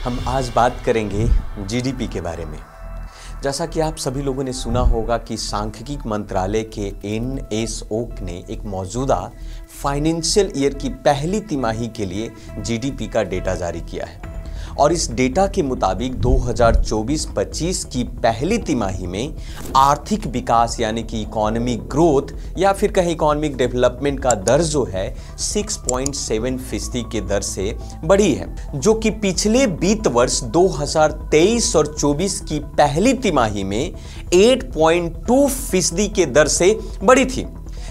हम आज बात करेंगे जीडीपी के बारे में। जैसा कि आप सभी लोगों ने सुना होगा कि सांख्यिकी मंत्रालय के NSO ने एक मौजूदा फाइनेंशियल ईयर की पहली तिमाही के लिए जीडीपी का डेटा जारी किया है और इस डेटा के मुताबिक 2024-25 की पहली तिमाही में आर्थिक विकास यानी कि इकोनॉमिक ग्रोथ या फिर कहीं इकोनॉमिक डेवलपमेंट का दर जो है 6.7% के दर से बढ़ी है, जो कि पिछले वित्त वर्ष 2023 और 24 की पहली तिमाही में 8.2% के दर से बढ़ी थी।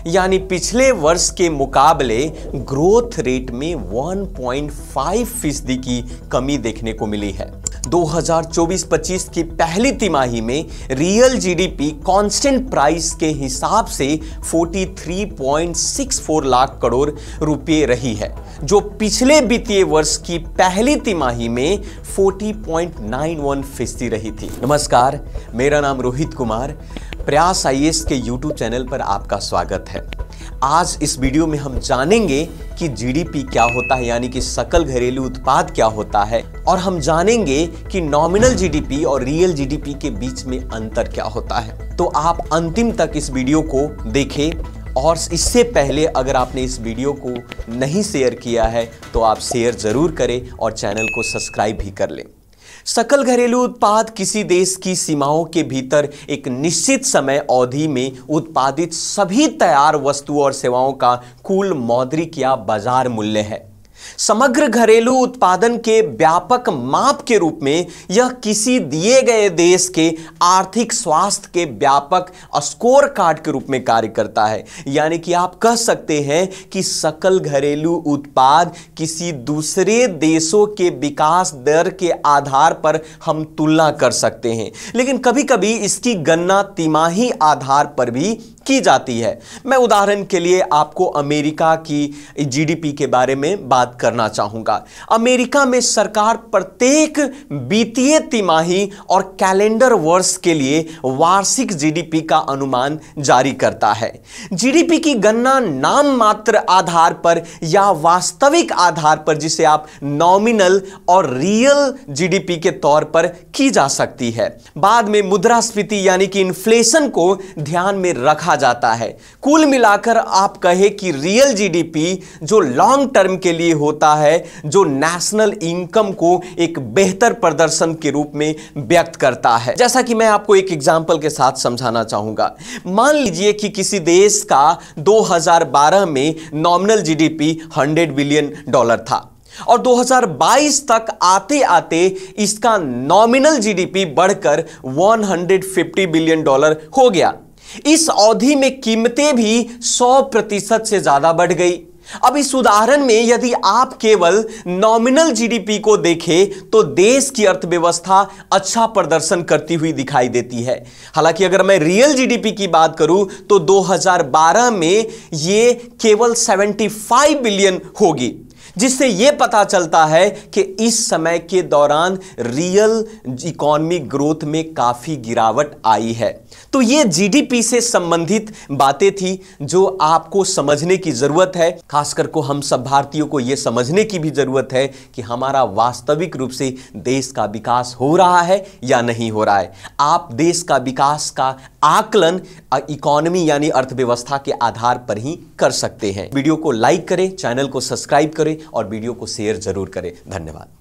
यानी पिछले वर्ष के मुकाबले ग्रोथ रेट में 1.5% की कमी देखने को मिली है। 2024-25 की पहली तिमाही में रियल जीडीपी कांस्टेंट प्राइस के हिसाब से 43.64 लाख करोड़ रुपए रही है, जो पिछले वित्तीय वर्ष की पहली तिमाही में 40.91% रही थी। नमस्कार, मेरा नाम रोहित कुमार, प्रयास आईएएस के YouTube चैनल पर आपका स्वागत है। आज इस वीडियो में हम जानेंगे कि जीडीपी क्या होता है, यानी कि सकल घरेलू उत्पाद क्या होता है, और हम जानेंगे कि नॉमिनल जीडीपी और रियल जीडीपी के बीच में अंतर क्या होता है। तो आप अंतिम तक इस वीडियो को देखें और इससे पहले अगर आपने इस वीडियो को नहीं शेयर किया है तो आप शेयर जरूर करें और चैनल को सब्सक्राइब भी कर लें। सकल घरेलू उत्पाद किसी देश की सीमाओं के भीतर एक निश्चित समय अवधि में उत्पादित सभी तैयार वस्तुओं और सेवाओं का कुल मौद्रिक या बाजार मूल्य है। समग्र घरेलू उत्पादन के व्यापक माप के रूप में यह किसी दिए गए देश के आर्थिक स्वास्थ्य के व्यापक स्कोर कार्ड के रूप में कार्य करता है। यानी कि आप कह सकते हैं कि सकल घरेलू उत्पाद किसी दूसरे देशों के विकास दर के आधार पर हम तुलना कर सकते हैं, लेकिन कभी कभी इसकी गणना तिमाही आधार पर भी की जाती है। मैं उदाहरण के लिए आपको अमेरिका की जीडीपी के बारे में बात करना चाहूंगा। अमेरिका में सरकार प्रत्येक वित्तीय तिमाही और कैलेंडर वर्ष के लिए वार्षिक जीडीपी का अनुमान जारी करता है। जीडीपी की गणना नाम मात्र आधार पर या वास्तविक आधार पर, जिसे आप नॉमिनल और रियल जीडीपी के तौर पर की जा सकती है। बाद में मुद्रास्फीति यानी कि इन्फ्लेशन को ध्यान में रखा जाता है। कुल मिलाकर आप कहे कि रियल जीडीपी जो लॉन्ग टर्म के लिए होता है, जो नेशनल इनकम को एक बेहतर प्रदर्शन के रूप में व्यक्त करता है। जैसा कि मैं आपको एक एग्जांपल के साथ समझाना चाहूंगा। मान लीजिए कि किसी देश का 2012 में नॉमिनल जीडीपी $100 बिलियन था और 2022 तक आते आते इसका नॉमिनल जीडीपी बढ़कर $150 बिलियन हो गया। इस अवधि में कीमतें भी 100% से ज्यादा बढ़ गई। अब इस उदाहरण में यदि आप केवल नॉमिनल जीडीपी को देखें तो देश की अर्थव्यवस्था अच्छा प्रदर्शन करती हुई दिखाई देती है। हालांकि अगर मैं रियल जीडीपी की बात करूं तो 2012 में ये केवल 75 बिलियन होगी, जिससे यह पता चलता है कि इस समय के दौरान रियल इकोनॉमिक ग्रोथ में काफी गिरावट आई है। तो ये जीडीपी से संबंधित बातें थी जो आपको समझने की जरूरत है। खासकर को हम सब भारतीयों को यह समझने की भी जरूरत है कि हमारा वास्तविक रूप से देश का विकास हो रहा है या नहीं हो रहा है। आप देश का विकास का आकलन इकोनॉमी यानी अर्थव्यवस्था के आधार पर ही कर सकते हैं। वीडियो को लाइक करें, चैनल को सब्सक्राइब करें और वीडियो को शेयर जरूर करें। धन्यवाद।